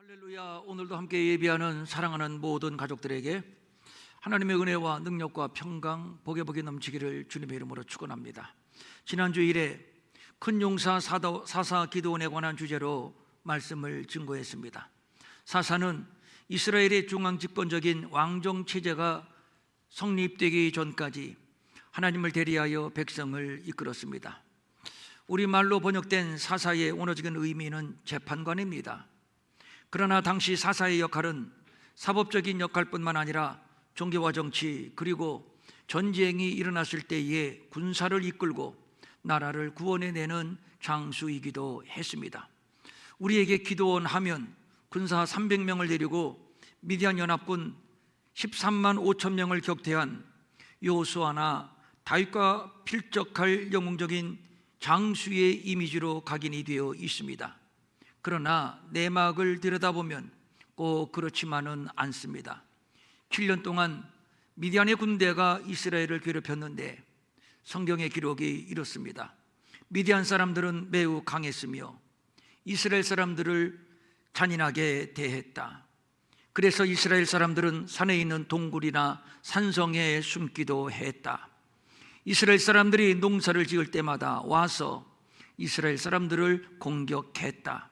할렐루야. 오늘도 함께 예배하는 사랑하는 모든 가족들에게 하나님의 은혜와 능력과 평강, 복에 복이 넘치기를 주님의 이름으로 축원합니다. 지난주 일에 큰 용사 사사 기드온에 관한 주제로 말씀을 증거했습니다. 사사는 이스라엘의 중앙 집권적인 왕정 체제가 성립되기 전까지 하나님을 대리하여 백성을 이끌었습니다. 우리말로 번역된 사사의 원어적인 의미는 재판관입니다. 그러나 당시 사사의 역할은 사법적인 역할뿐만 아니라 종교와 정치, 그리고 전쟁이 일어났을 때에 군사를 이끌고 나라를 구원해내는 장수이기도 했습니다. 우리에게 기드온 하면 군사 300명을 데리고 미디안 연합군 13만 5천 명을 격퇴한 여호수아나 다윗과 필적할 영웅적인 장수의 이미지로 각인이 되어 있습니다. 그러나 내막을 들여다보면 꼭 그렇지만은 않습니다. 7년 동안 미디안의 군대가 이스라엘을 괴롭혔는데 성경의 기록이 이렇습니다. 미디안 사람들은 매우 강했으며 이스라엘 사람들을 잔인하게 대했다. 그래서 이스라엘 사람들은 산에 있는 동굴이나 산성에 숨기도 했다. 이스라엘 사람들이 농사를 지을 때마다 와서 이스라엘 사람들을 공격했다.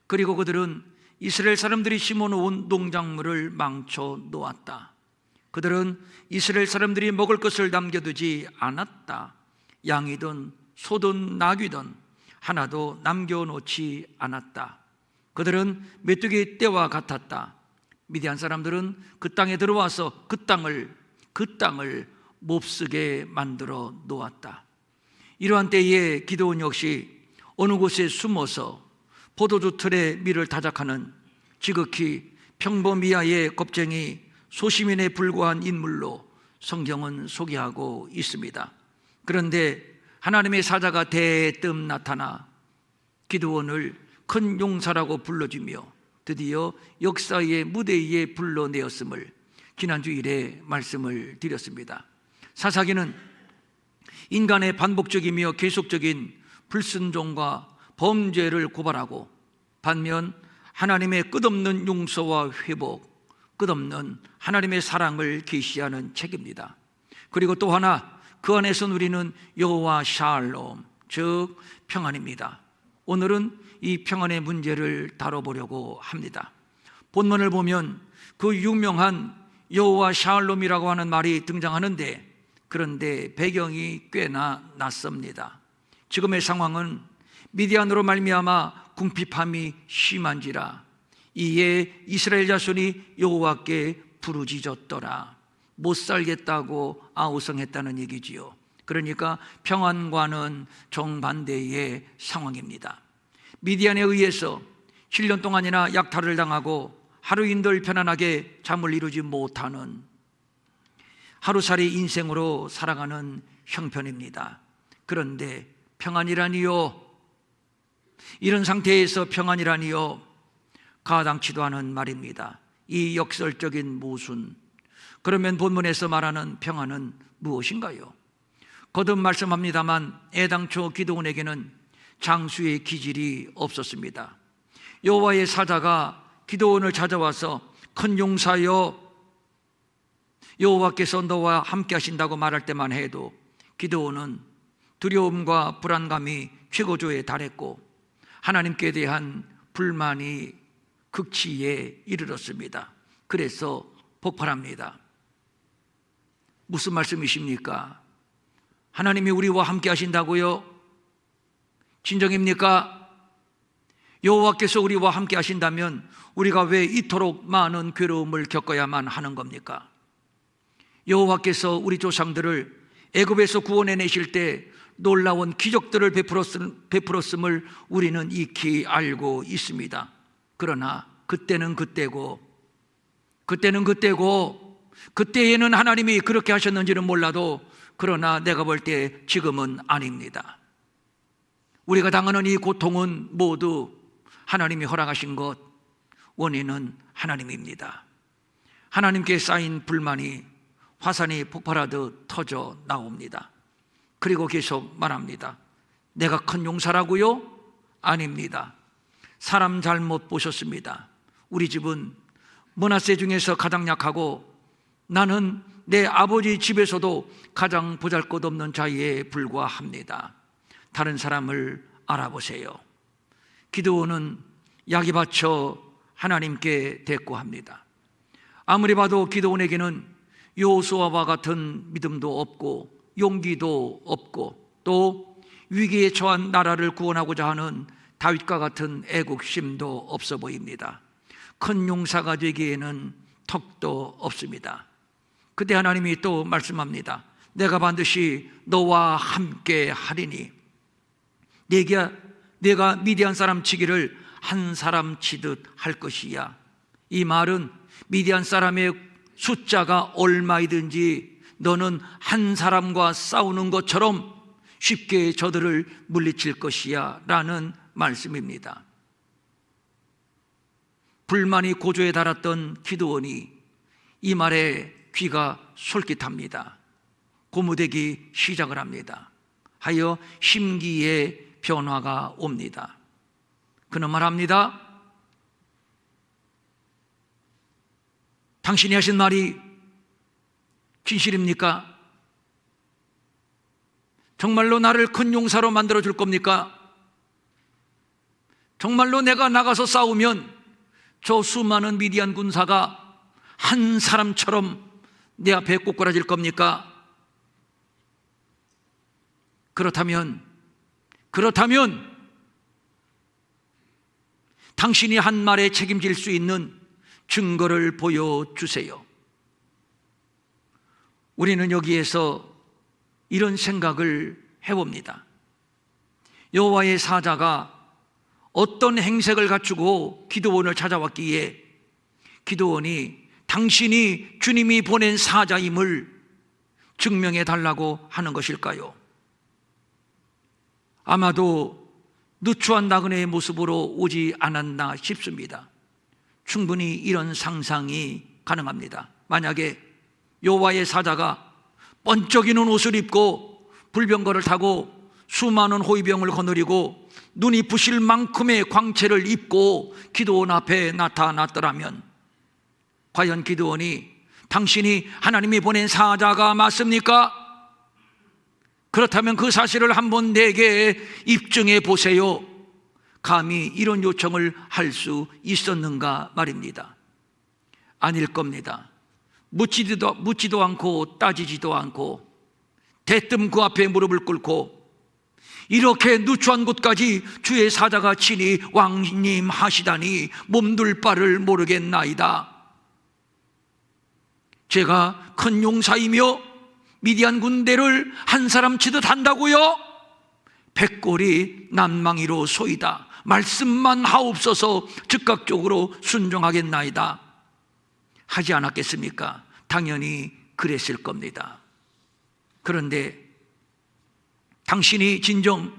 그리고 그들은 이스라엘 사람들이 심어놓은 농작물을 망쳐 놓았다. 그들은 이스라엘 사람들이 먹을 것을 남겨두지 않았다. 양이든 소든 나귀든 하나도 남겨놓지 않았다. 그들은 메뚜기 떼와 같았다. 미디안 사람들은 그 땅에 들어와서 그 땅을 몹쓰게 만들어 놓았다. 이러한 때에 기드온 역시 어느 곳에 숨어서 포도주 틀에 밀을 타작하는 지극히 평범이하의 겁쟁이 소시민에 불과한 인물로 성경은 소개하고 있습니다. 그런데 하나님의 사자가 대뜸 나타나 기드온을 큰 용사라고 불러주며 드디어 역사의 무대 위에 불러내었음을 지난주 일에 말씀을 드렸습니다. 사사기는 인간의 반복적이며 계속적인 불순종과 범죄를 고발하고 반면 하나님의 끝없는 용서와 회복, 끝없는 하나님의 사랑을 계시하는 책입니다. 그리고 또 하나 그 안에서 누리는 여호와 샬롬, 즉 평안입니다. 오늘은 이 평안의 문제를 다뤄보려고 합니다. 본문을 보면 그 유명한 여호와 샬롬이라고 하는 말이 등장하는데, 그런데 배경이 꽤나 낯섭니다. 지금의 상황은 미디안으로 말미암아 궁핍함이 심한지라 이에 이스라엘 자손이 여호와께 부르짖었더라. 못 살겠다고 아우성했다는 얘기지요. 그러니까 평안과는 정반대의 상황입니다. 미디안에 의해서 7년 동안이나 약탈을 당하고 하루인들 편안하게 잠을 이루지 못하는 하루살이 인생으로 살아가는 형편입니다. 그런데 평안이라니요, 이런 상태에서 평안이라니요, 가당치도 않은 말입니다. 이 역설적인 모순. 그러면 본문에서 말하는 평안은 무엇인가요? 거듭 말씀합니다만 애당초 기드온에게는 장수의 기질이 없었습니다. 여호와의 사자가 기드온을 찾아와서 큰 용사여, 여호와께서 너와 함께 하신다고 말할 때만 해도 기드온은 두려움과 불안감이 최고조에 달했고 하나님께 대한 불만이 극치에 이르렀습니다. 그래서 폭발합니다. 무슨 말씀이십니까? 하나님이 우리와 함께 하신다고요? 진정입니까? 여호와께서 우리와 함께 하신다면 우리가 왜 이토록 많은 괴로움을 겪어야만 하는 겁니까? 여호와께서 우리 조상들을 애굽에서 구원해내실 때 놀라운 기적들을 베풀었음을 우리는 익히 알고 있습니다. 그러나 그때는 그때고 그때에는 하나님이 그렇게 하셨는지는 몰라도 그러나 내가 볼 때 지금은 아닙니다. 우리가 당하는 이 고통은 모두 하나님이 허락하신 것, 원인은 하나님입니다. 하나님께 쌓인 불만이 화산이 폭발하듯 터져 나옵니다. 그리고 계속 말합니다. 내가 큰 용사라고요? 아닙니다. 사람 잘못 보셨습니다. 우리 집은 므낫세 중에서 가장 약하고 나는 내 아버지 집에서도 가장 보잘것없는 자에 불과합니다. 다른 사람을 알아보세요. 기드온은 약이 받쳐 하나님께 대꾸합니다. 아무리 봐도 기드온에게는 여호수아와 같은 믿음도 없고 용기도 없고 또 위기에 처한 나라를 구원하고자 하는 다윗과 같은 애국심도 없어 보입니다. 큰 용사가 되기에는 턱도 없습니다. 그때 하나님이 또 말씀합니다. 내가 반드시 너와 함께 하리니 내가 미디안 사람 치기를 한 사람 치듯 할 것이야. 이 말은 미디안 사람의 숫자가 얼마이든지 너는 한 사람과 싸우는 것처럼 쉽게 저들을 물리칠 것이야 라는 말씀입니다. 불만이 고조에 달았던 기드온이 이 말에 귀가 솔깃합니다. 고무되기 시작을 합니다. 하여 심기의 변화가 옵니다. 그는 말합니다. 당신이 하신 말이 진실입니까? 정말로 나를 큰 용사로 만들어 줄 겁니까? 정말로 내가 나가서 싸우면 저 수많은 미디안 군사가 한 사람처럼 내 앞에 꼬꾸라질 겁니까? 그렇다면 당신이 한 말에 책임질 수 있는 증거를 보여주세요. 우리는 여기에서 이런 생각을 해봅니다. 여호와의 사자가 어떤 행색을 갖추고 기드온을 찾아왔기에 기드온이 당신이 주님이 보낸 사자임을 증명해 달라고 하는 것일까요? 아마도 누추한 나그네의 모습으로 오지 않았나 싶습니다. 충분히 이런 상상이 가능합니다. 만약에 여호와의 사자가 번쩍이는 옷을 입고 불병거를 타고 수많은 호위병을 거느리고 눈이 부실 만큼의 광채를 입고 기드온 앞에 나타났더라면 과연 기드온이 당신이 하나님이 보낸 사자가 맞습니까? 그렇다면 그 사실을 한번 내게 입증해 보세요. 감히 이런 요청을 할 수 있었는가 말입니다. 아닐 겁니다. 묻지도 않고 따지지도 않고 대뜸 그 앞에 무릎을 꿇고 이렇게 누추한 곳까지 주의 사자가 친히 왕님 하시다니 몸둘 바를 모르겠나이다. 제가 큰 용사이며 미디안 군대를 한 사람 치듯 한다고요? 백골이 난망이로 소이다. 말씀만 하옵소서 즉각적으로 순종하겠나이다. 하지 않았겠습니까? 당연히 그랬을 겁니다. 그런데 당신이 진정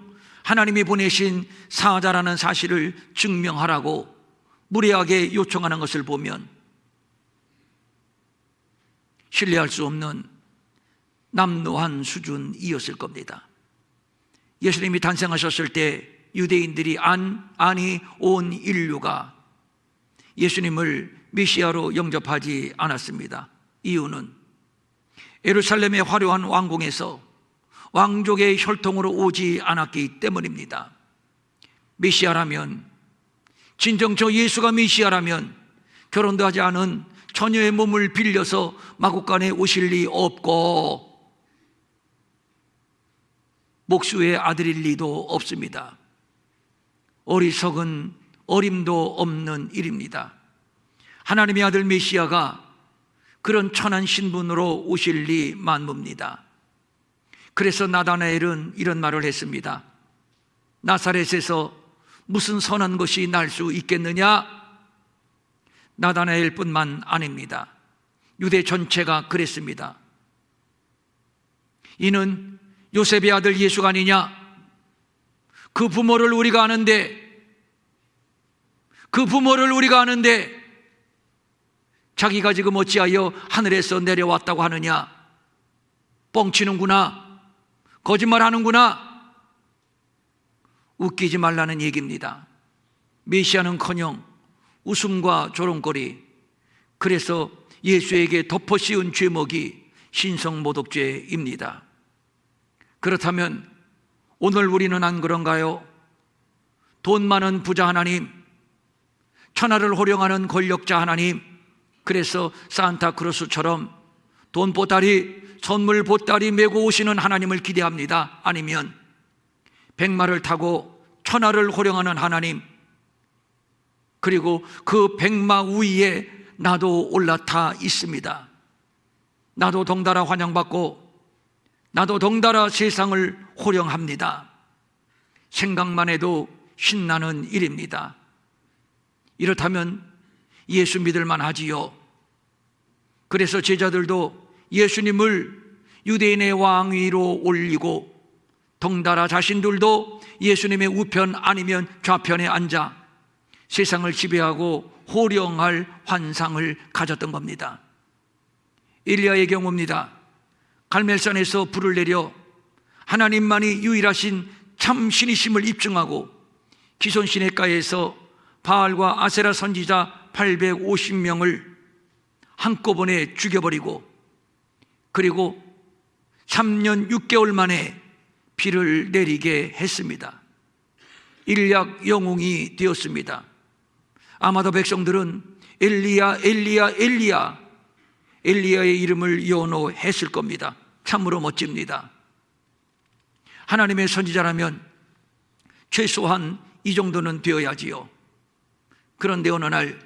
하나님이 보내신 사자라는 사실을 증명하라고 무례하게 요청하는 것을 보면 신뢰할 수 없는 남루한 수준이었을 겁니다. 예수님이 탄생하셨을 때 유대인들이 아니 온 인류가 예수님을 메시아로 영접하지 않았습니다. 이유는 예루살렘의 화려한 왕궁에서 왕족의 혈통으로 오지 않았기 때문입니다. 메시아라면, 진정 저 예수가 메시아라면 결혼도 하지 않은 처녀의 몸을 빌려서 마국간에 오실 리 없고 목수의 아들일 리도 없습니다. 어리석은 어림도 없는 일입니다. 하나님의 아들 메시아가 그런 천한 신분으로 오실 리 만무입니다. 그래서 나다나엘은 이런 말을 했습니다. 나사렛에서 무슨 선한 것이 날 수 있겠느냐? 나다나엘뿐만 아닙니다. 유대 전체가 그랬습니다. 이는 요셉의 아들 예수가 아니냐? 그 부모를 우리가 아는데 자기가 지금 어찌하여 하늘에서 내려왔다고 하느냐? 뻥치는구나. 거짓말하는구나. 웃기지 말라는 얘기입니다. 메시아는커녕 웃음과 조롱거리, 그래서 예수에게 덮어 씌운 죄목이 신성모독죄입니다. 그렇다면 오늘 우리는 안 그런가요? 돈 많은 부자 하나님, 천하를 호령하는 권력자 하나님, 그래서 산타크로스처럼 돈 보따리, 선물 보따리 메고 오시는 하나님을 기대합니다. 아니면 백마를 타고 천하를 호령하는 하나님, 그리고 그 백마 위에 나도 올라타 있습니다. 나도 덩달아 환영받고 나도 덩달아 세상을 호령합니다. 생각만 해도 신나는 일입니다. 이렇다면 예수 믿을 만하지요. 그래서 제자들도 예수님을 유대인의 왕위로 올리고 덩달아 자신들도 예수님의 우편 아니면 좌편에 앉아 세상을 지배하고 호령할 환상을 가졌던 겁니다. 엘리야의 경우입니다. 갈멜산에서 불을 내려 하나님만이 유일하신 참 신이심을 입증하고 기손 시내가에서 바알과 아세라 선지자 850명을 한꺼번에 죽여버리고, 그리고 3년 6개월 만에 비를 내리게 했습니다. 일약 영웅이 되었습니다. 아마도 백성들은 엘리야, 엘리야, 엘리야, 엘리야의 이름을 연호했을 겁니다. 참으로 멋집니다. 하나님의 선지자라면 최소한 이 정도는 되어야지요. 그런데 어느 날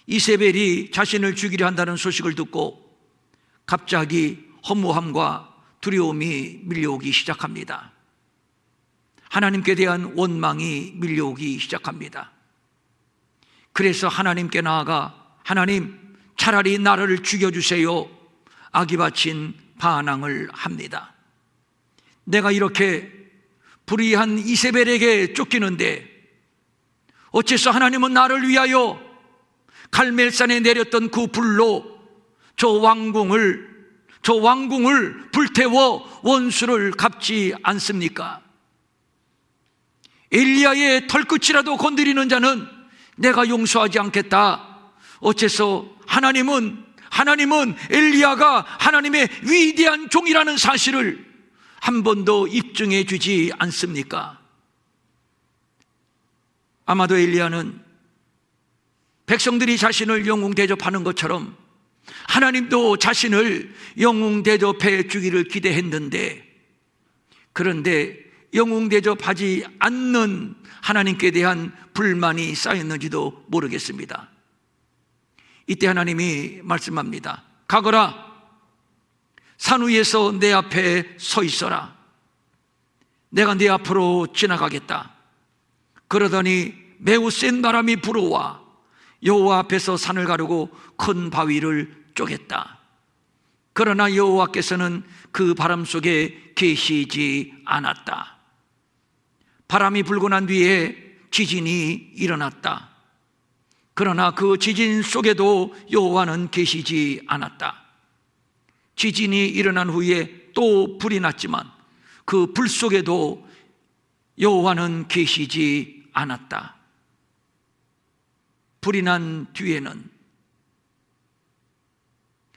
이세벨이 자신을 죽이려 한다는 소식을 듣고 갑자기 허무함과 두려움이 밀려오기 시작합니다. 하나님께 대한 원망이 밀려오기 시작합니다. 그래서 하나님께 나아가 하나님, 차라리 나를 죽여주세요. 악이 바친 반항을 합니다. 내가 이렇게 불의한 이세벨에게 쫓기는데 어째서 하나님은 나를 위하여 갈멜산에 내렸던 그 불로 저 왕궁을 불태워 원수를 갚지 않습니까? 엘리야의 털끝이라도 건드리는 자는 내가 용서하지 않겠다. 어째서 하나님은 엘리야가 하나님의 위대한 종이라는 사실을 한 번도 입증해 주지 않습니까? 아마도 엘리야는 백성들이 자신을 영웅 대접하는 것처럼 하나님도 자신을 영웅 대접해 주기를 기대했는데, 그런데 영웅 대접하지 않는 하나님께 대한 불만이 쌓였는지도 모르겠습니다. 이때 하나님이 말씀합니다. 가거라, 산 위에서 내 앞에 서 있어라. 내가 네 앞으로 지나가겠다. 그러더니 매우 센 바람이 불어와 여호와 앞에서 산을 가르고 큰 바위를 쪼갰다. 그러나 여호와께서는 그 바람 속에 계시지 않았다. 바람이 불고 난 뒤에 지진이 일어났다. 그러나 그 지진 속에도 여호와는 계시지 않았다. 지진이 일어난 후에 또 불이 났지만 그 불 속에도 여호와는 계시지 않았다. 불이 난 뒤에는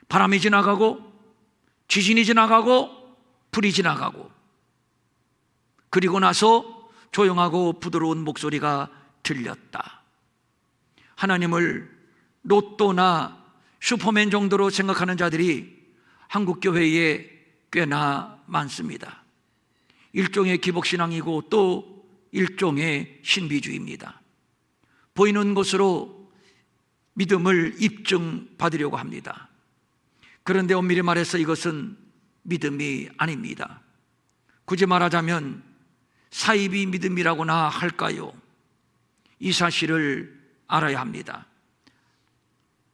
바람이 지나가고 지진이 지나가고 불이 지나가고, 그리고 나서 조용하고 부드러운 목소리가 들렸다. 하나님을 로또나 슈퍼맨 정도로 생각하는 자들이 한국교회에 꽤나 많습니다. 일종의 기복신앙이고 또 일종의 신비주의입니다. 보이는 것으로 믿음을 입증받으려고 합니다. 그런데 엄밀히 말해서 이것은 믿음이 아닙니다. 굳이 말하자면 사이비 믿음이라고나 할까요? 이 사실을 알아야 합니다.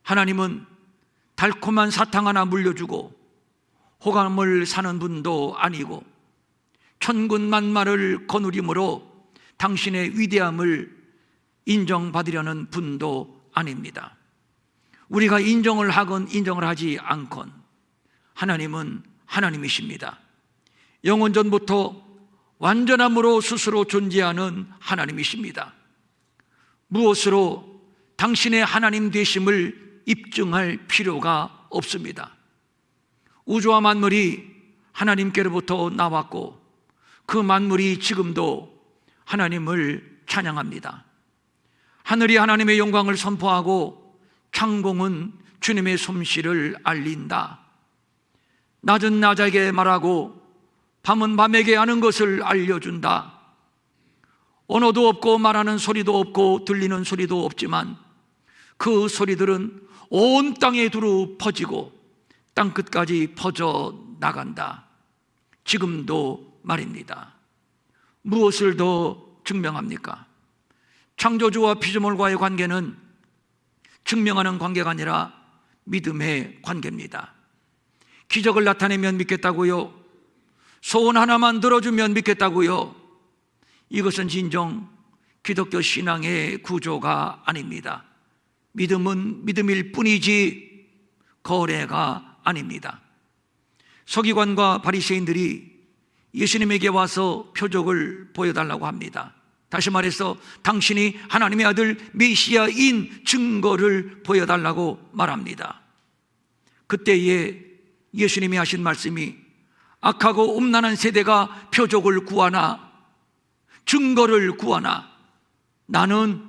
하나님은 달콤한 사탕 하나 물려주고 호감을 사는 분도 아니고 천군만마를 거느림으로 당신의 위대함을 인정받으려는 분도 아닙니다. 우리가 인정을 하건 인정을 하지 않건 하나님은 하나님이십니다. 영원전부터 완전함으로 스스로 존재하는 하나님이십니다. 무엇으로 당신의 하나님 되심을 입증할 필요가 없습니다. 우주와 만물이 하나님께로부터 나왔고 그 만물이 지금도 하나님을 찬양합니다. 하늘이 하나님의 영광을 선포하고 창공은 주님의 솜씨를 알린다. 낮은 낮에게 말하고 밤은 밤에게 아는 것을 알려준다. 언어도 없고 말하는 소리도 없고 들리는 소리도 없지만 그 소리들은 온 땅에 두루 퍼지고 땅끝까지 퍼져 나간다. 지금도 말입니다. 무엇을 더 증명합니까? 창조주와 피조물과의 관계는 증명하는 관계가 아니라 믿음의 관계입니다. 기적을 나타내면 믿겠다고요? 소원 하나만 들어주면 믿겠다고요? 이것은 진정 기독교 신앙의 구조가 아닙니다. 믿음은 믿음일 뿐이지 거래가 아닙니다. 서기관과 바리새인들이 예수님에게 와서 표적을 보여달라고 합니다. 다시 말해서 당신이 하나님의 아들 메시아인 증거를 보여달라고 말합니다. 그때에 예수님이 하신 말씀이 악하고 음란한 세대가 표적을 구하나 증거를 구하나 나는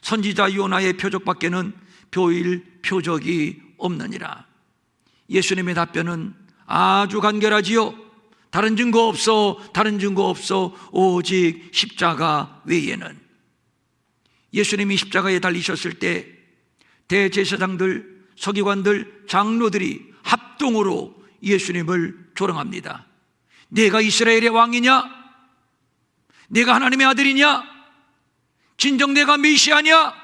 선지자 요나의 표적밖에는 보일 표적이 없느니라. 예수님의 답변은 아주 간결하지요. 다른 증거 없어, 다른 증거 없어, 오직 십자가 외에는. 예수님이 십자가에 달리셨을 때 대제사장들, 서기관들, 장로들이 합동으로 예수님을 조롱합니다. 내가 이스라엘의 왕이냐? 내가 하나님의 아들이냐? 진정 내가 메시아냐?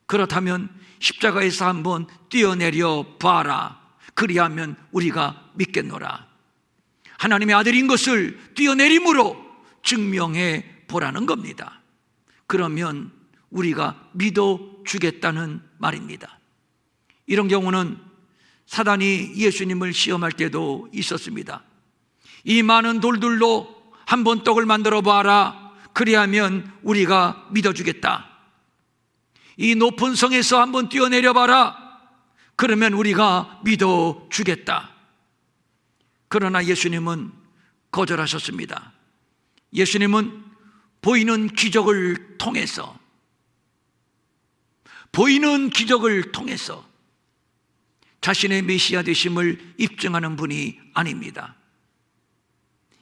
그렇다면 십자가에서 한번 뛰어내려 봐라. 그리하면 우리가 믿겠노라. 하나님의 아들인 것을 뛰어내림으로 증명해 보라는 겁니다. 그러면 우리가 믿어주겠다는 말입니다. 이런 경우는 사단이 예수님을 시험할 때도 있었습니다. 이 많은 돌들로 한번 떡을 만들어 봐라. 그리하면 우리가 믿어주겠다. 이 높은 성에서 한번 뛰어내려 봐라. 그러면 우리가 믿어주겠다. 그러나 예수님은 거절하셨습니다. 예수님은 보이는 기적을 통해서 자신의 메시아 되심을 입증하는 분이 아닙니다.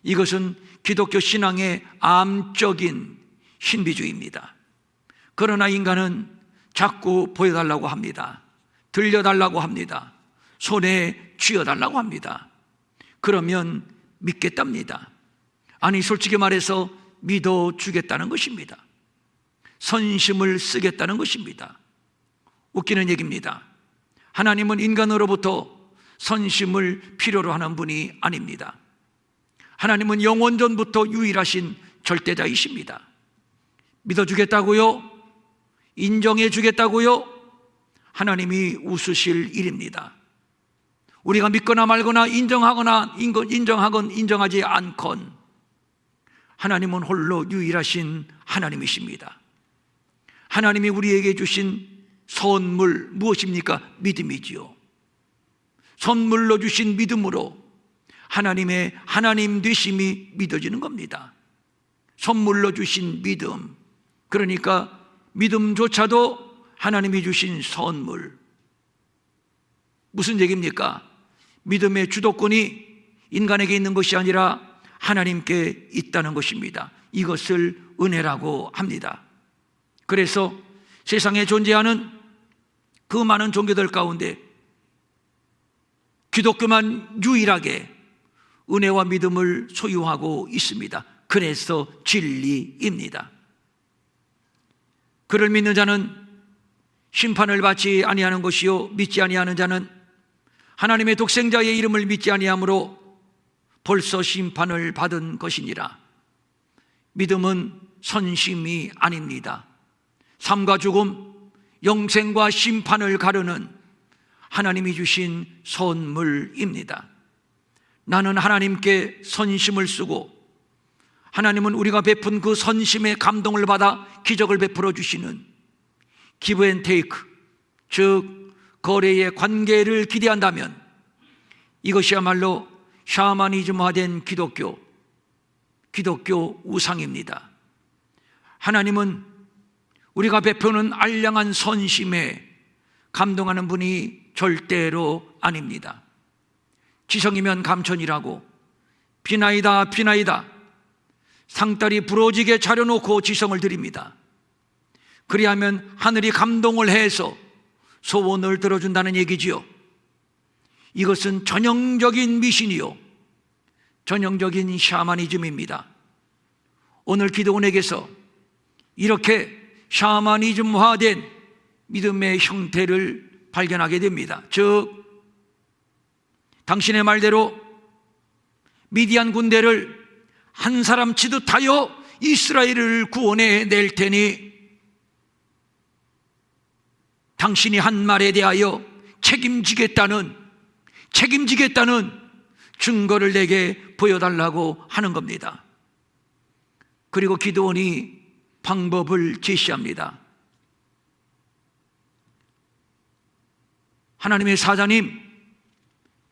이것은 기독교 신앙의 암적인 신비주의입니다. 그러나 인간은 자꾸 보여달라고 합니다. 들려달라고 합니다. 손에 쥐어달라고 합니다. 그러면 믿겠답니다. 아니, 솔직히 말해서 믿어주겠다는 것입니다. 선심을 쓰겠다는 것입니다. 웃기는 얘기입니다. 하나님은 인간으로부터 선심을 필요로 하는 분이 아닙니다. 하나님은 영원전부터 유일하신 절대자이십니다. 믿어주겠다고요? 인정해주겠다고요? 하나님이 웃으실 일입니다. 우리가 믿거나 말거나 인정하건 인정하지 않건 하나님은 홀로 유일하신 하나님이십니다. 하나님이 우리에게 주신 선물 무엇입니까? 믿음이지요. 선물로 주신 믿음으로 하나님의 하나님 되심이 믿어지는 겁니다. 선물로 주신 믿음, 그러니까 믿음조차도 하나님이 주신 선물. 무슨 얘기입니까? 믿음의 주도권이 인간에게 있는 것이 아니라 하나님께 있다는 것입니다. 이것을 은혜라고 합니다. 그래서 세상에 존재하는 그 많은 종교들 가운데 기독교만 유일하게 은혜와 믿음을 소유하고 있습니다. 그래서 진리입니다. 그를 믿는 자는 심판을 받지 아니하는 것이요, 믿지 아니하는 자는 하나님의 독생자의 이름을 믿지 아니하므로 벌써 심판을 받은 것이니라. 믿음은 선심이 아닙니다. 삶과 죽음, 영생과 심판을 가르는 하나님이 주신 선물입니다. 나는 하나님께 선심을 쓰고 하나님은 우리가 베푼 그 선심의 감동을 받아 기적을 베풀어 주시는 기브앤테이크, 즉 거래의 관계를 기대한다면 이것이야말로 샤머니즘화된 기독교 우상입니다. 하나님은 우리가 베푸는 알량한 선심에 감동하는 분이 절대로 아닙니다. 지성이면 감천이라고 비나이다 비나이다 상다리 부러지게 차려놓고 지성을 드립니다. 그리하면 하늘이 감동을 해서 소원을 들어준다는 얘기지요. 이것은 전형적인 미신이요, 전형적인 샤머니즘입니다. 오늘 기도원에게서 이렇게 샤머니즘화된 믿음의 형태를 발견하게 됩니다. 즉, 당신의 말대로 미디안 군대를 한 사람 치듯하여 이스라엘을 구원해 낼 테니 당신이 한 말에 대하여 책임지겠다는 증거를 내게 보여달라고 하는 겁니다. 그리고 기드온이 방법을 제시합니다. 하나님의 사자님,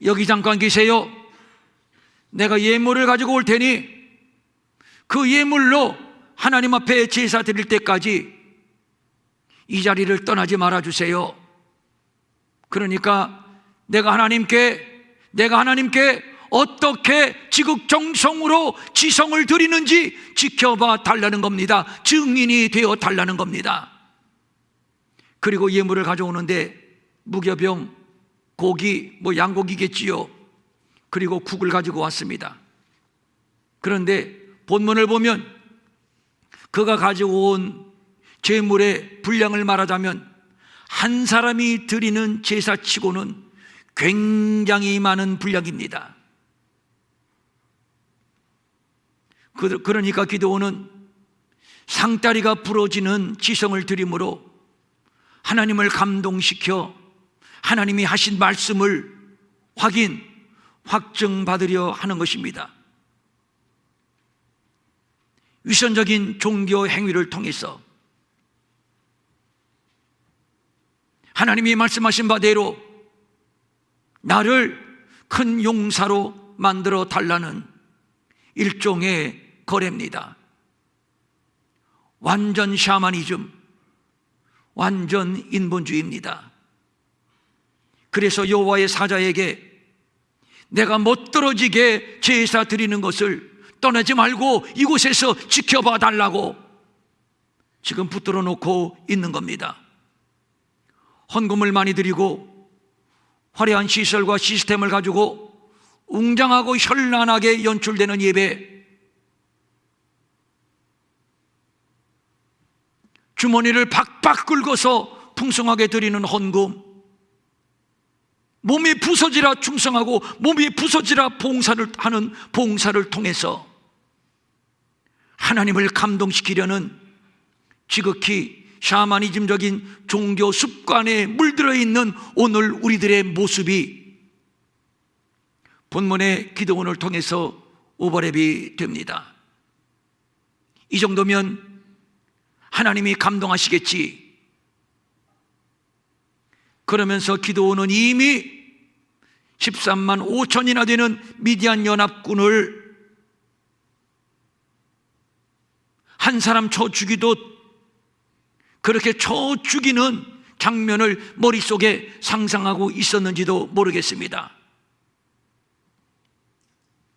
여기 잠깐 계세요. 내가 예물을 가지고 올 테니 그 예물로 하나님 앞에 제사 드릴 때까지 이 자리를 떠나지 말아주세요. 그러니까 내가 하나님께 어떻게 지극정성으로 지성을 드리는지 지켜봐 달라는 겁니다. 증인이 되어 달라는 겁니다. 그리고 예물을 가져오는데 무교병, 고기, 양고기겠지요. 그리고 국을 가지고 왔습니다. 그런데 본문을 보면 그가 가지고 온 제물의 분량을 말하자면 한 사람이 드리는 제사치고는 굉장히 많은 분량입니다. 그러니까 기드온은 상다리가 부러지는 지성을 드림으로 하나님을 감동시켜 하나님이 하신 말씀을 확증받으려 하는 것입니다. 위선적인 종교 행위를 통해서 하나님이 말씀하신 바대로 나를 큰 용사로 만들어 달라는 일종의 거래입니다. 완전 샤머니즘, 완전 인본주의입니다. 그래서 여호와의 사자에게 내가 못 떨어지게 제사 드리는 것을 떠나지 말고 이곳에서 지켜봐 달라고 지금 붙들어 놓고 있는 겁니다. 헌금을 많이 드리고 화려한 시설과 시스템을 가지고 웅장하고 현란하게 연출되는 예배, 주머니를 박박 긁어서 풍성하게 드리는 헌금, 몸이 부서지라 충성하고 몸이 부서지라 봉사를 하는 봉사를 통해서 하나님을 감동시키려는 지극히 샤머니즘적인 종교 습관에 물들어 있는 오늘 우리들의 모습이 본문의 기도원을 통해서 오버랩이 됩니다. 이 정도면 하나님이 감동하시겠지. 그러면서 기도원은 이미 13만 5천이나 되는 미디안 연합군을 한 사람 쳐 죽이듯 그렇게 쳐 죽이는 장면을 머릿속에 상상하고 있었는지도 모르겠습니다.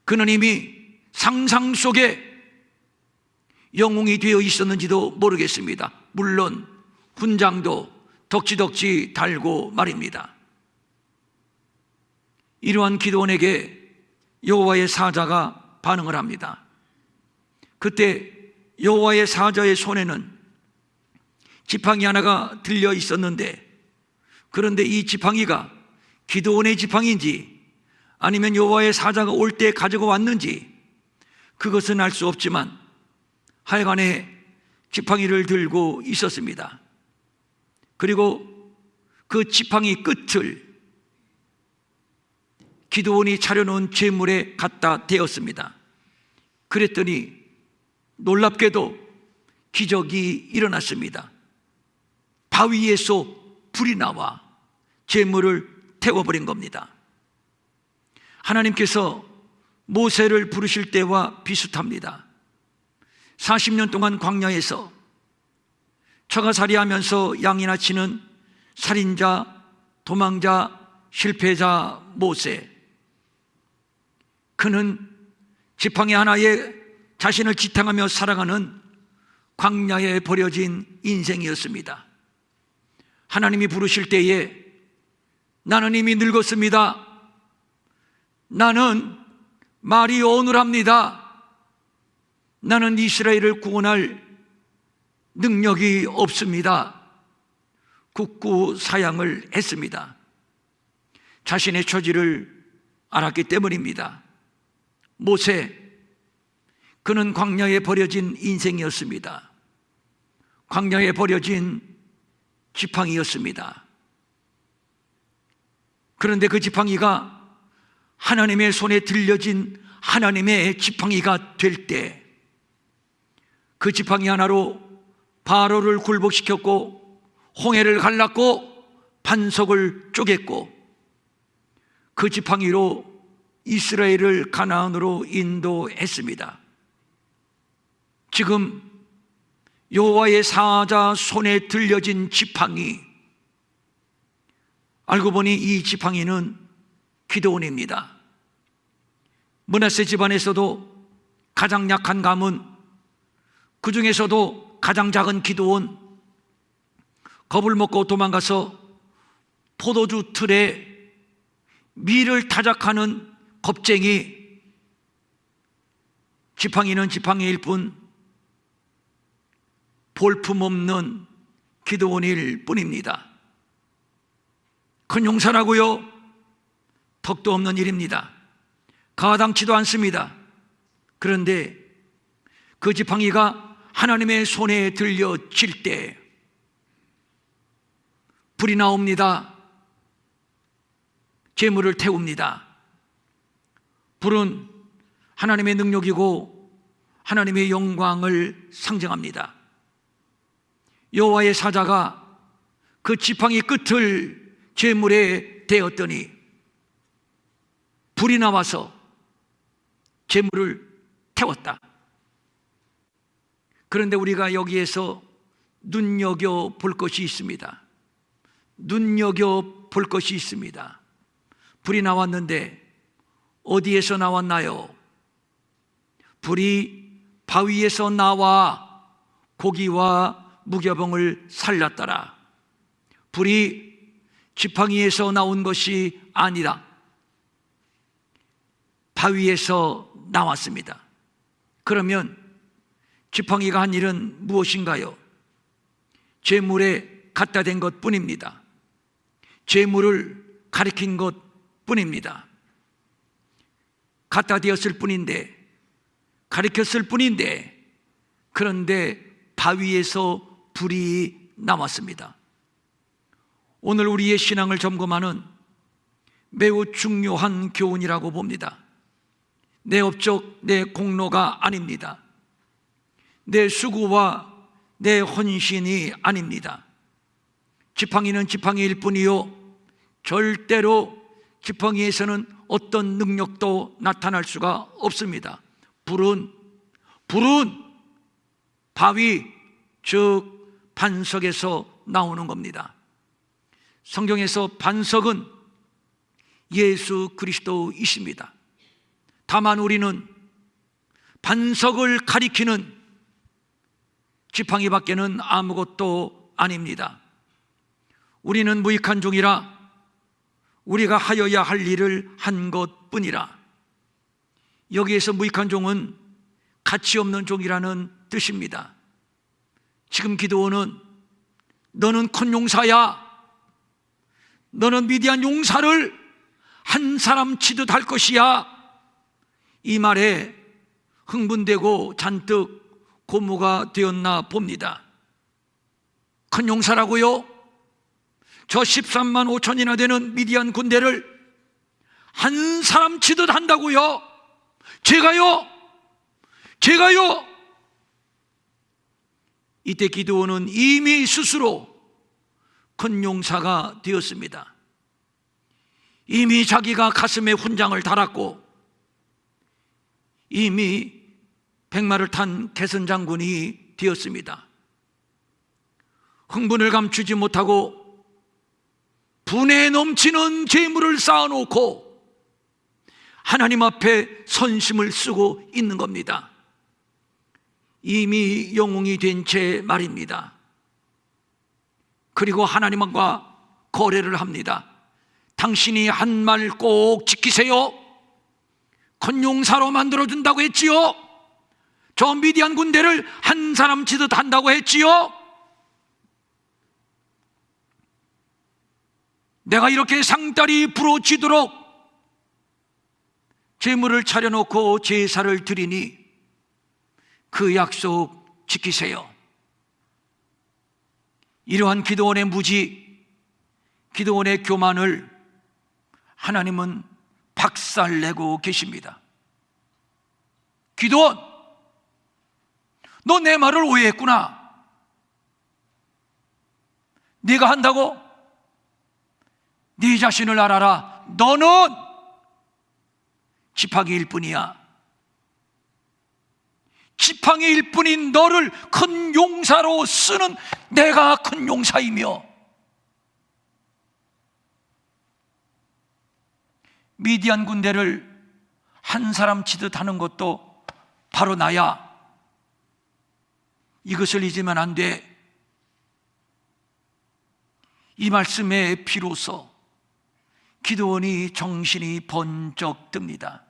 그는 이미 상상 속에 영웅이 되어 있었는지도 모르겠습니다. 물론 훈장도 덕지덕지 달고 말입니다. 이러한 기드온에게 여호와의 사자가 반응을 합니다. 그때 여호와의 사자의 손에는 지팡이 하나가 들려 있었는데, 그런데 이 지팡이가 기드온의 지팡이인지 아니면 여호와의 사자가 올 때 가지고 왔는지 그것은 알 수 없지만 하여간에 지팡이를 들고 있었습니다. 그리고 그 지팡이 끝을 기드온이 차려놓은 제물에 갖다 대었습니다. 그랬더니 놀랍게도 기적이 일어났습니다. 바위에서 불이 나와 재물을 태워버린 겁니다. 하나님께서 모세를 부르실 때와 비슷합니다. 40년 동안 광야에서 처가살이하면서 양이나 치는 살인자, 도망자, 실패자 모세. 그는 지팡이 하나에 자신을 지탱하며 살아가는 광야에 버려진 인생이었습니다. 하나님이 부르실 때에 나는 이미 늙었습니다. 나는 말이 어눌합니다. 나는 이스라엘을 구원할 능력이 없습니다. 국구사양을 했습니다. 자신의 처지를 알았기 때문입니다. 모세, 그는 광야에 버려진 인생이었습니다. 광야에 버려진 지팡이였습니다. 그런데 그 지팡이가 하나님의 손에 들려진 하나님의 지팡이가 될 때 그 지팡이 하나로 바로를 굴복시켰고 홍해를 갈랐고 반석을 쪼갰고 그 지팡이로 이스라엘을 가나안으로 인도했습니다. 지금 여호와의 사자 손에 들려진 지팡이, 알고 보니 이 지팡이는 기드온입니다. 므낫세 집안에서도 가장 약한 가문, 그 중에서도 가장 작은 기드온, 겁을 먹고 도망가서 포도주 틀에 밀을 타작하는 겁쟁이. 지팡이는 지팡이일 뿐 볼품없는 기드온일 뿐입니다. 큰 용사라고요? 턱도 없는 일입니다. 가당치도 않습니다. 그런데 그 지팡이가 하나님의 손에 들려질 때 불이 나옵니다. 재물을 태웁니다. 불은 하나님의 능력이고 하나님의 영광을 상징합니다. 여호와의 사자가 그 지팡이 끝을 재물에 대었더니 불이 나와서 재물을 태웠다. 그런데 우리가 여기에서 눈여겨볼 것이 있습니다. 눈여겨볼 것이 있습니다. 불이 나왔는데 어디에서 나왔나요? 불이 바위에서 나와 고기와 무교병을 살렸더라. 불이 지팡이에서 나온 것이 아니라 바위에서 나왔습니다. 그러면 지팡이가 한 일은 무엇인가요? 재물에 갖다 댄 것 뿐입니다. 재물을 가리킨 것 뿐입니다. 갖다 대었을 뿐인데, 가리켰을 뿐인데, 그런데 바위에서 불이 나왔습니다. 오늘 우리의 신앙을 점검하는 매우 중요한 교훈이라고 봅니다. 내 업적, 내 공로가 아닙니다. 내 수고와 내 헌신이 아닙니다. 지팡이는 지팡이일 뿐이요, 절대로 지팡이에서는 어떤 능력도 나타날 수가 없습니다. 불은 바위, 즉 반석에서 나오는 겁니다. 성경에서 반석은 예수 그리스도이십니다. 다만 우리는 반석을 가리키는 지팡이밖에는 아무것도 아닙니다. 우리는 무익한 종이라 우리가 하여야 할 일을 한 것뿐이라. 여기에서 무익한 종은 가치 없는 종이라는 뜻입니다. 지금 기드온은 너는 큰 용사야, 너는 위대한 용사를 한 사람 치듯 할 것이야, 이 말에 흥분되고 잔뜩 고무가 되었나 봅니다. 큰 용사라고요? 저 13만 5천이나 되는 미디안 군대를 한 사람 치듯 한다고요? 제가요? 이때 기드온은 이미 스스로 큰 용사가 되었습니다. 이미 자기가 가슴에 훈장을 달았고 이미 백마를 탄 개선 장군이 되었습니다. 흥분을 감추지 못하고 분에 넘치는 재물을 쌓아놓고 하나님 앞에 선심을 쓰고 있는 겁니다. 이미 영웅이 된 채 말입니다. 그리고 하나님과 거래를 합니다. 당신이 한 말 꼭 지키세요. 큰 용사로 만들어준다고 했지요. 저 미디안 군대를 한 사람 치듯 한다고 했지요. 내가 이렇게 상다리 부러지도록 제물을 차려놓고 제사를 드리니 그 약속 지키세요. 이러한 기드온의 무지, 기드온의 교만을 하나님은 박살내고 계십니다. 기드온, 너 내 말을 오해했구나. 네가 한다고? 네 자신을 알아라. 너는 지팡이일 뿐이야. 지팡이일 뿐인 너를 큰 용사로 쓰는 내가 큰 용사이며, 미디안 군대를 한 사람 치듯 하는 것도 바로 나야. 이것을 잊으면 안 돼. 이 말씀에 비로소 기드온이 정신이 번쩍 듭니다.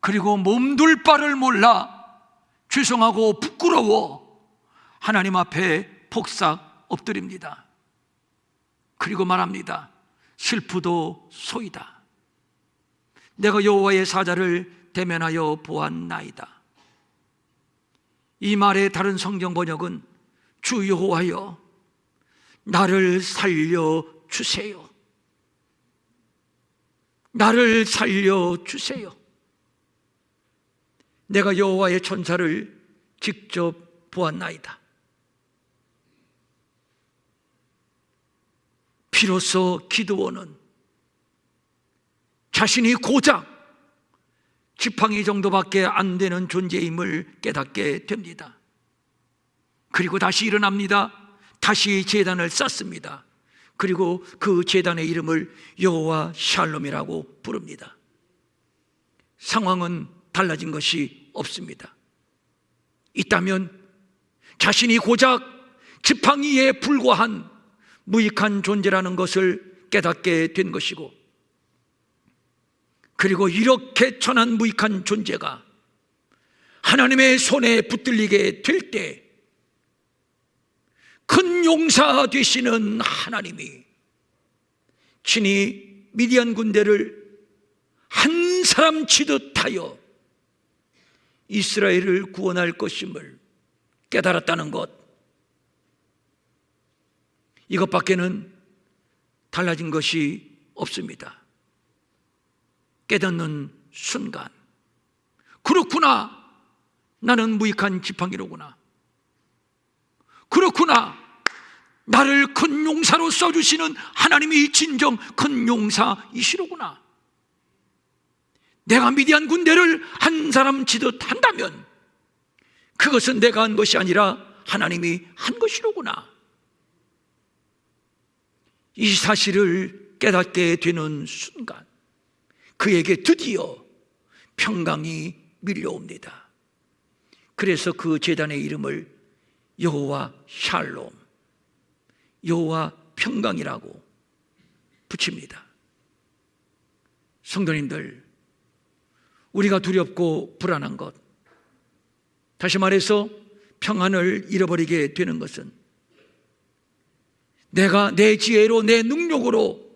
그리고 몸둘 바를 몰라 죄송하고 부끄러워 하나님 앞에 폭삭 엎드립니다. 그리고 말합니다. 슬프도 소이다. 내가 여호와의 사자를 대면하여 보았나이다. 이 말의 다른 성경 번역은 주 여호와여 나를 살려주세요. 나를 살려주세요. 내가 여호와의 천사를 직접 보았나이다. 비로소 기드온은 자신이 고작 지팡이 정도밖에 안 되는 존재임을 깨닫게 됩니다. 그리고 다시 일어납니다. 다시 제단을 쌓습니다. 그리고 그 제단의 이름을 여호와 샬롬이라고 부릅니다. 상황은 달라진 것이 없습니다. 있다면 자신이 고작 지팡이에 불과한 무익한 존재라는 것을 깨닫게 된 것이고, 그리고 이렇게 천한 무익한 존재가 하나님의 손에 붙들리게 될 때 큰 용사 되시는 하나님이 친히 미디안 군대를 한 사람 치듯 하여 이스라엘을 구원할 것임을 깨달았다는 것, 이것밖에는 달라진 것이 없습니다. 깨닫는 순간, 그렇구나, 나는 무익한 지팡이로구나. 그렇구나, 나를 큰 용사로 써주시는 하나님이 진정 큰 용사이시로구나. 내가 미디안 군대를 한 사람 치듯 한다면 그것은 내가 한 것이 아니라 하나님이 한 것이로구나. 이 사실을 깨닫게 되는 순간 그에게 드디어 평강이 밀려옵니다. 그래서 그 제단의 이름을 여호와 샬롬, 여호와 평강이라고 붙입니다. 성도님들, 우리가 두렵고 불안한 것, 다시 말해서 평안을 잃어버리게 되는 것은 내가 내 지혜로 내 능력으로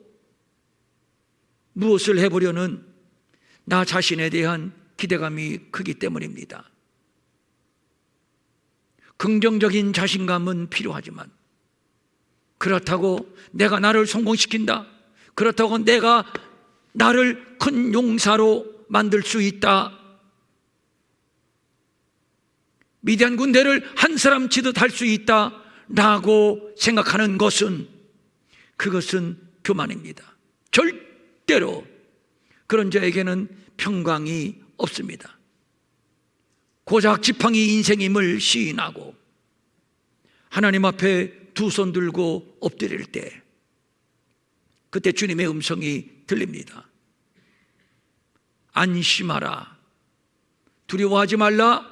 무엇을 해보려는 나 자신에 대한 기대감이 크기 때문입니다. 긍정적인 자신감은 필요하지만, 그렇다고 내가 나를 성공시킨다, 그렇다고 내가 나를 큰 용사로 만들 수 있다, 미디안 군대를 한 사람 치듯 할 수 있다 라고 생각하는 것은, 그것은 교만입니다. 절대로 그런 자에게는 평강이 없습니다. 고작 지팡이 인생임을 시인하고 하나님 앞에 두 손 들고 엎드릴 때, 그때 주님의 음성이 들립니다. 안심하라, 두려워하지 말라,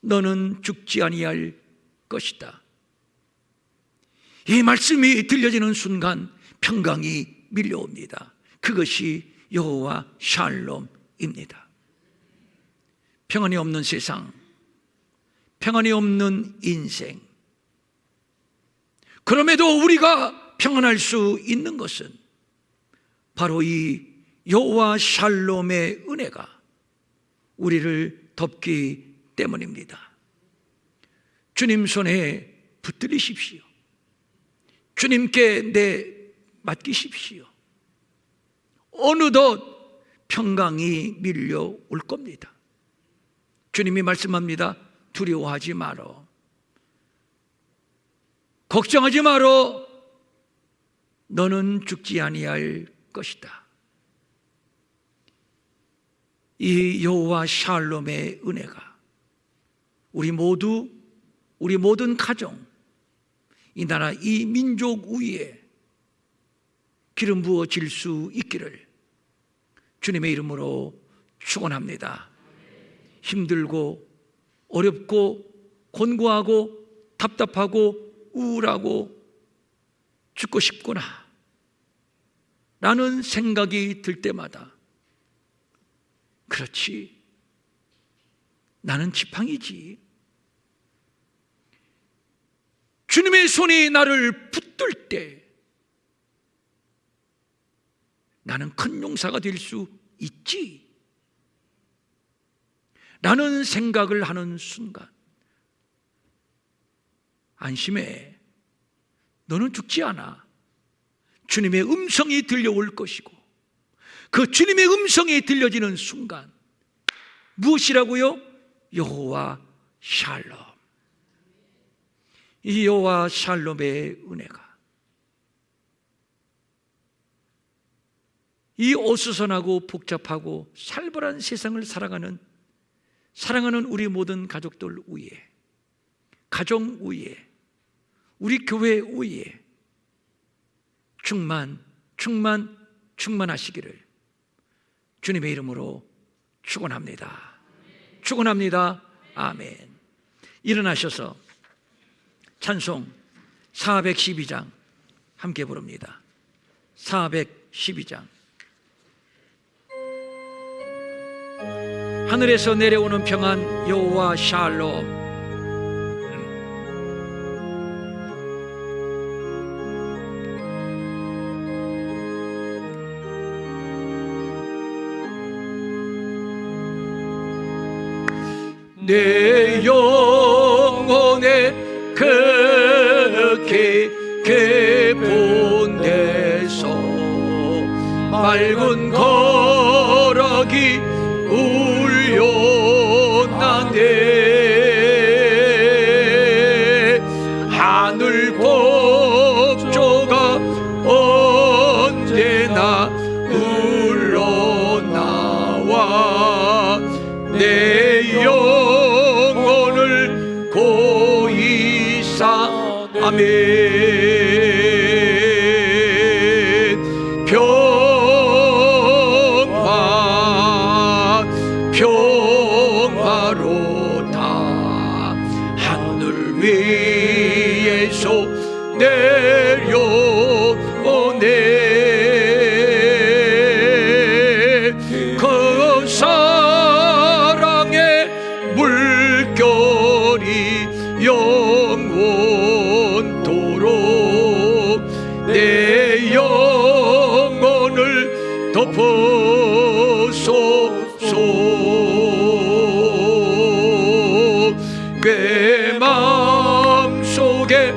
너는 죽지 아니할 것이다. 이 말씀이 들려지는 순간 평강이 밀려옵니다. 그것이 여호와 샬롬입니다. 평안이 없는 세상, 평안이 없는 인생, 그럼에도 우리가 평안할 수 있는 것은 바로 이 여호와 샬롬의 은혜가 우리를 덮기 때문입니다. 주님 손에 붙들리십시오. 주님께 맡기십시오. 어느덧 평강이 밀려올 겁니다. 주님이 말씀합니다. 두려워하지 마라, 걱정하지 마라, 너는 죽지 아니할 것이다. 이 여호와 샬롬의 은혜가 우리 모두, 우리 모든 가정, 이 나라, 이 민족 위에 기름 부어질 수 있기를 주님의 이름으로 축원합니다. 힘들고 어렵고 곤고하고 답답하고 우울하고 죽고 싶구나 라는 생각이 들 때마다, 그렇지, 나는 지팡이지, 주님의 손이 나를 붙들 때 나는 큰 용사가 될 수 있지 라는 생각을 하는 순간, 안심해, 너는 죽지 않아. 주님의 음성이 들려올 것이고, 그 주님의 음성이 들려지는 순간 무엇이라고요? 여호와 샬롬. 이 여호와 샬롬의 은혜가 이 어수선하고 복잡하고 살벌한 세상을 사랑하는 우리 모든 가족들 위에, 가정 위에, 우리 교회 위에 충만하시기를 주님의 이름으로 축원합니다. 축원합니다. 아멘. 일어나셔서 찬송 412장 함께 부릅니다. 412장. 하늘에서 내려오는 평안, 여호와 샬롬. 내 영혼에 그렇게 깊은 데서 맑은 거락이 울려나네. 하늘 법조가 언제나 흘러나와 내 영혼을 고이사. 아멘. 평화로다. 하늘 위에서 내려오네. 그 사랑의 물결이 영원토록 내 영혼을 덮어소서. 내 마음속에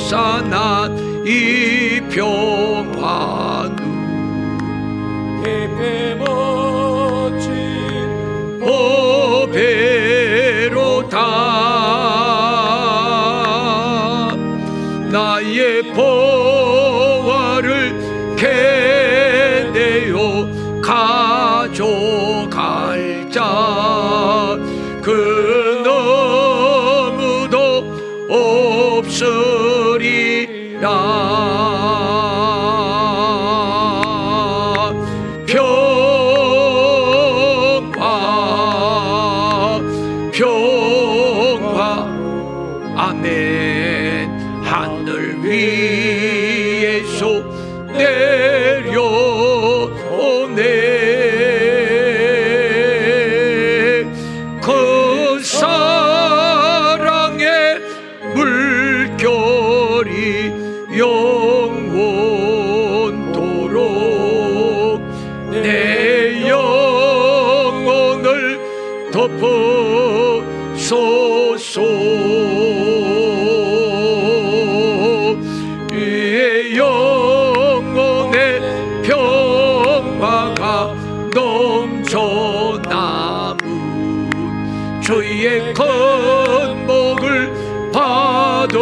솟아난 이 평화는 대패 멋진 법배로다. 나의 보화를 캐내어 가져갈 자 그 너무도 없으리라. 평화 아멘. 하늘 위에서 내려오네. 그 사랑의 물결이 영원토록 내 영혼을 덮어소서. 이 영혼의 평화가 넘쳐나무 주의 큰 복을 받음이라.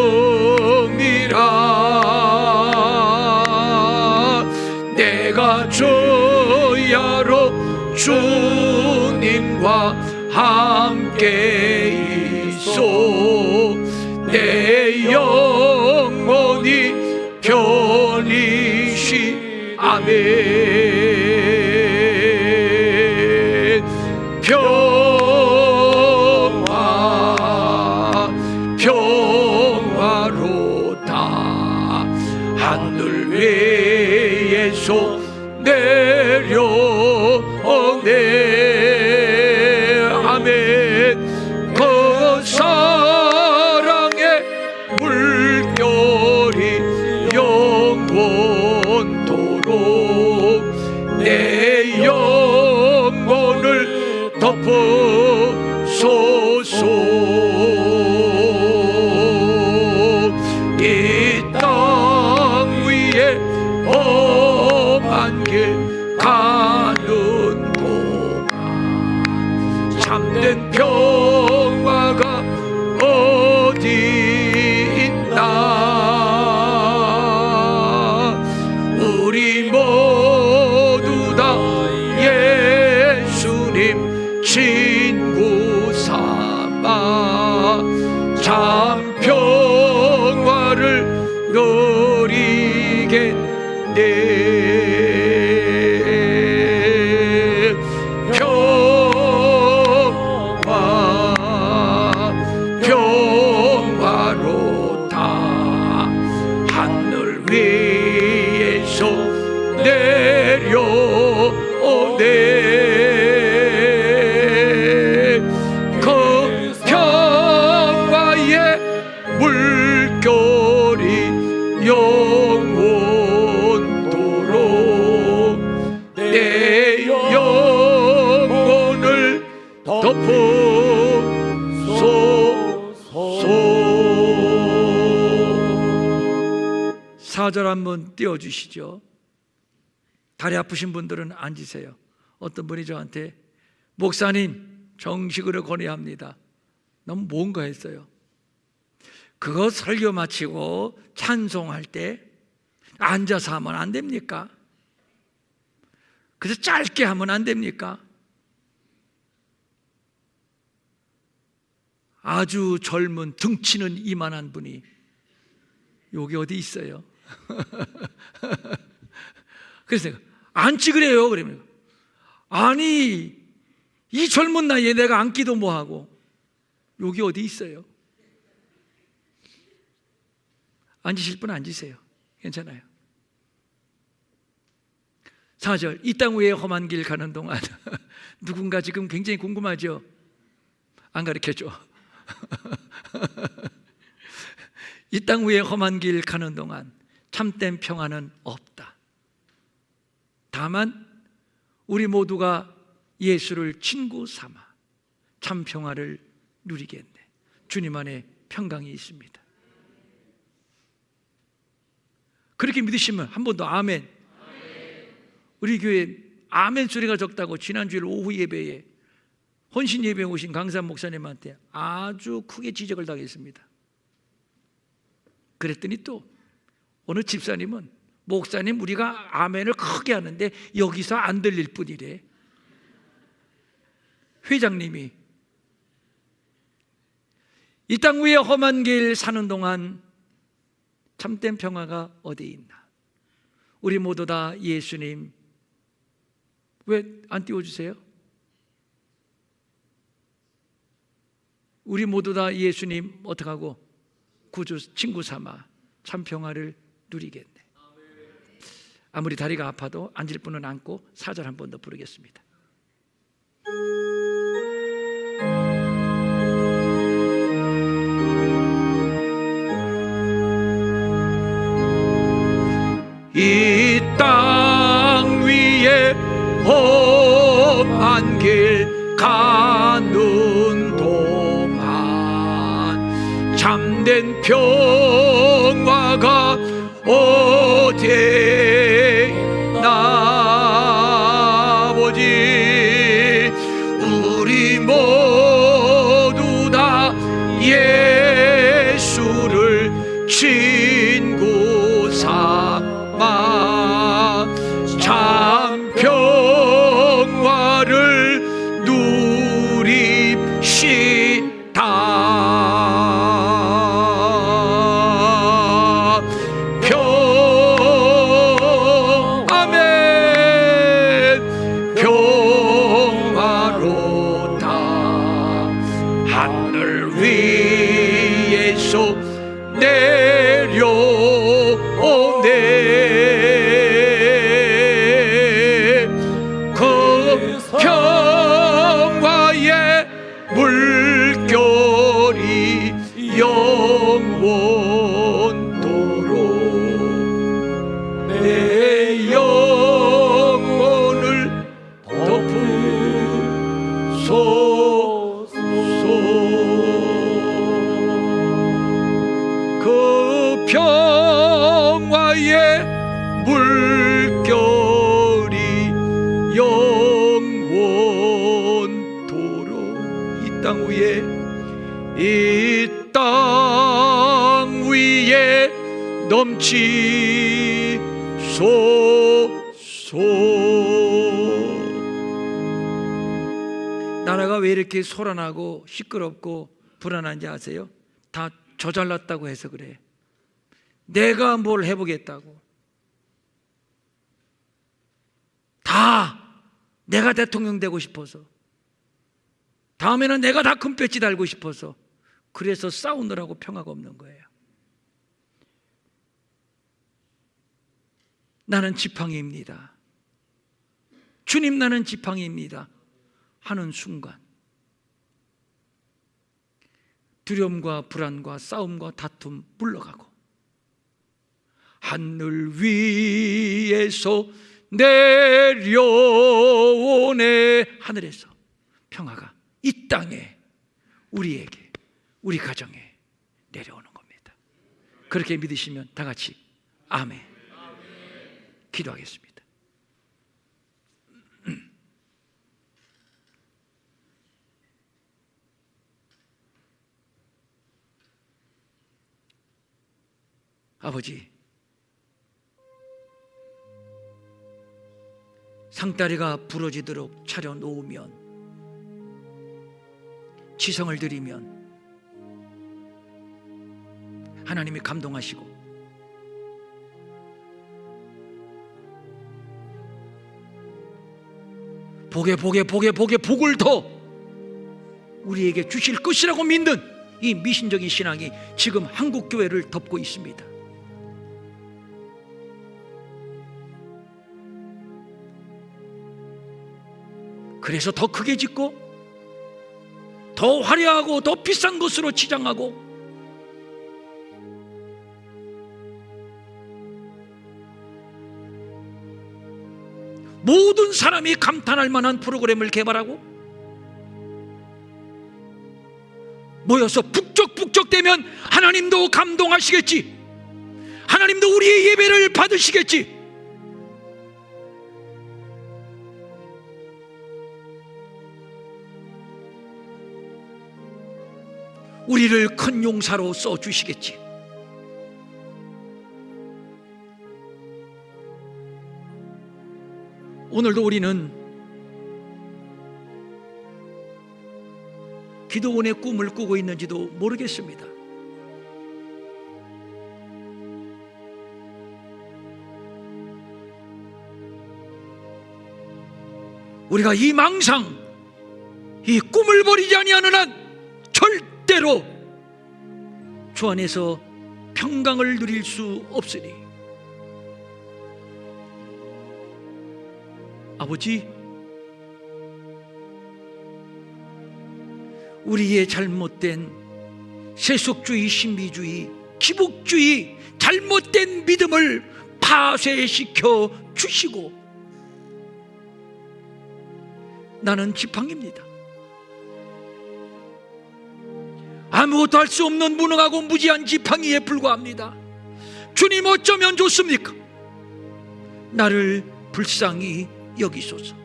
내가 주야로 주님과 함께 있어 내 영혼이 편리시. 아멘. 평화로다. 하늘 위에서 내려오네. 아멘. 그 사랑의 물결이 영원토록 내 영혼을 덮어소서. 이 땅 위에 험한 길 가는 동안 참된 평화가 어디 있나. 우리 모두 다 예수님 친구 삼아 참 평화를 누리겠네. 평화로다. 하늘 위에서 내려오네. 그 평화의 물결이 영원토록 내 영혼을 덮어소서. 4절 한번 띄워주시죠. 다리 아프신 분들은 앉으세요. 어떤 분이 저한테 목사님 정식으로 건의합니다. 너무 뭔가 했어요. 그거 설교 마치고 찬송할 때 앉아서 하면 안 됩니까? 그래서 짧게 하면 안 됩니까? 아주 젊은 등치는 이만한 분이 여기 어디 있어요? 그래서 앉지 그래요. 그러면 아니 이 젊은 나이에 내가 앉기도 뭐하고 여기 어디 있어요? 앉으실 분 앉으세요. 괜찮아요. 4절 이 땅 위에 험한 길 가는 동안 누군가 지금 굉장히 궁금하죠? 안 가르쳐줘. 이 땅 위에 험한 길 가는 동안 참된 평화는 없다. 다만 우리 모두가 예수를 친구 삼아 참 평화를 누리겠네. 주님 안에 평강이 있습니다. 그렇게 믿으시면 한 번 더 아멘. 우리 교회 아멘 소리가 적다고 지난주일 오후 예배에 헌신 예배에 오신 강산 목사님한테 아주 크게 지적을 당했습니다. 그랬더니 또 어느 집사님은 목사님 우리가 아멘을 크게 하는데 여기서 안 들릴 뿐이래. 회장님이 이 땅 위에 험한 길 사는 동안 참된 평화가 어디 있나? 우리 모두 다 예수님, 왜 안 띄워주세요? 우리 모두 다 예수님 어떻게 하고 구주 친구 삼아 참 평화를 누리겠네. 아무리 다리가 아파도 앉을 분은 앉고 4절 한 번 더 부르겠습니다. 이 땅 위에 험한 길 가는 동안 참된 평화가 어디에 있나 보지. 우리 모두 다 예수를 친구 삼아 참 평화를 누립시다. 평화로다. 하늘 위에서 내려오네. 그 평화의 물결이 영원토록 내 영혼을 덮으소서. 그 평화의 물결이 영원토록 이 땅 위에 넘치소서. 나라가 왜 이렇게 소란하고 시끄럽고 불안한지 아세요? 다 저 잘났다고 해서 그래. 내가 뭘 해보겠다고. 다 내가 대통령 되고 싶어서, 다음에는 내가 다 큰 배지 달고 싶어서, 그래서 싸우느라고 평화가 없는 거예요. 나는 지팡이입니다. 주님, 나는 지팡이입니다 하는 순간 두려움과 불안과 싸움과 다툼 물러가고, 하늘 위에서 내려오네. 하늘에서 평화가 이 땅에, 우리에게, 우리 가정에 내려오는 겁니다. 그렇게 믿으시면 다 같이 아멘. 기도하겠습니다. 아버지, 상다리가 부러지도록 차려놓으면, 지성을 드리면 하나님이 감동하시고, 복에 복을 더 우리에게 주실 것이라고 믿는 이 미신적인 신앙이 지금 한국교회를 덮고 있습니다. 그래서 더 크게 짓고, 더 화려하고 더 비싼 것으로 치장하고, 모든 사람이 감탄할 만한 프로그램을 개발하고, 모여서 북적북적대면 하나님도 감동하시겠지, 하나님도 우리의 예배를 받으시겠지. 우리를 큰 용사로 써주시겠지. 오늘도 우리는 기도원의 꿈을 꾸고 있는지도 모르겠습니다. 우리가 이 망상, 이 꿈을 버리지 아니하는 한 절대로 주 안에서 평강을 누릴 수 없으니, 아버지, 우리의 잘못된 세속주의, 신비주의, 기복주의, 잘못된 믿음을 파쇄시켜 주시고, 나는 지팡이입니다. 아무것도 할 수 없는 무능하고 무지한 지팡이에 불과합니다. 주님, 어쩌면 좋습니까? 나를 불쌍히 여기소서.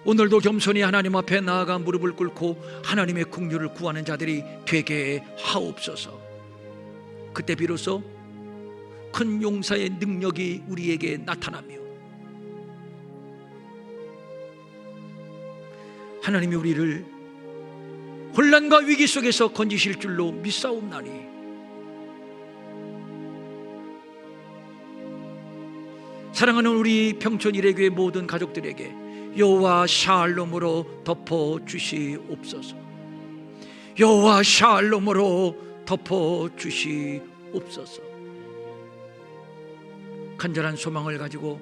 오늘도 겸손히 하나님 앞에 나아가 무릎을 꿇고 하나님의 긍휼을 구하는 자들이 되게 하옵소서. 그때 비로소 큰 용사의 능력이 우리에게 나타나며 하나님이 우리를 혼란과 위기 속에서 건지실 줄로 믿사옵나니, 사랑하는 우리 평촌 일회교회 모든 가족들에게 여호와 샬롬으로 덮어 주시옵소서. 여호와 샬롬으로 덮어 주시옵소서. 간절한 소망을 가지고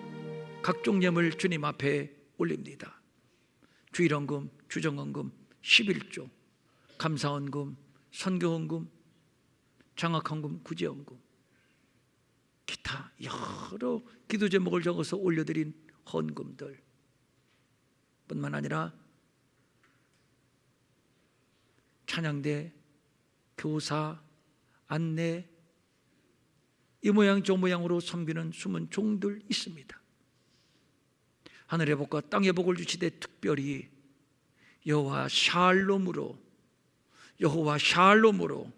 각종 예물 주님 앞에 올립니다. 주일헌금, 주정헌금, 11조, 감사헌금, 선교헌금, 장학헌금, 구제헌금, 기타 여러 기도 제목을 적어서 올려드린 헌금들 뿐만 아니라 찬양대, 교사, 안내, 이 모양 저 모양으로 섬기는 숨은 종들 있습니다. 하늘의 복과 땅의 복을 주시되 특별히 여호와 샬롬으로, 여호와 샬롬으로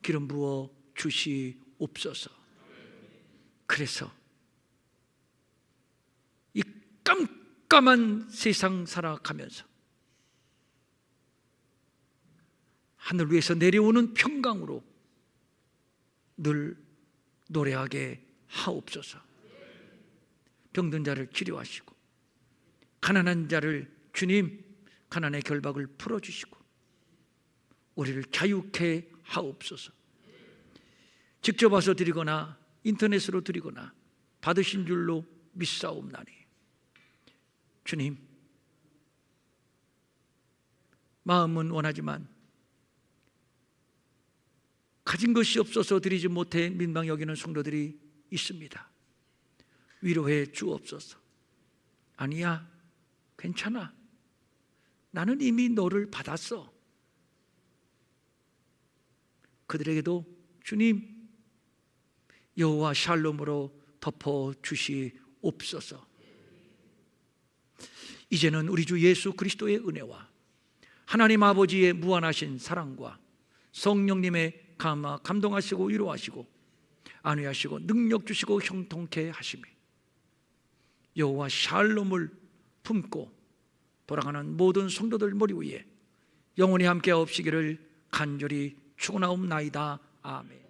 기름 부어 주시옵소서. 그래서 이 깜깜한 세상 살아가면서 하늘 위에서 내려오는 평강으로 늘 노래하게 하옵소서. 병든 자를 치료하시고 가난한 자를 주님 가난의 결박을 풀어주시고 우리를 자유케 하옵소서. 직접 와서 드리거나 인터넷으로 드리거나 받으신 줄로 믿사옵나니, 주님, 마음은 원하지만 가진 것이 없어서 드리지 못해 민망히 여기는 성도들이 있습니다. 위로해 주옵소서. 아니야, 괜찮아, 나는 이미 너를 받았어. 그들에게도 주님 여호와 샬롬으로 덮어 주시옵소서. 이제는 우리 주 예수 그리스도의 은혜와 하나님 아버지의 무한하신 사랑과 성령님의 감동하시고 위로하시고 안위하시고 능력 주시고 형통케 하심이 여호와 샬롬을 품고 돌아가는 모든 성도들 머리 위에 영원히 함께 없시기를 간절히 축원하옵나이다. 아멘.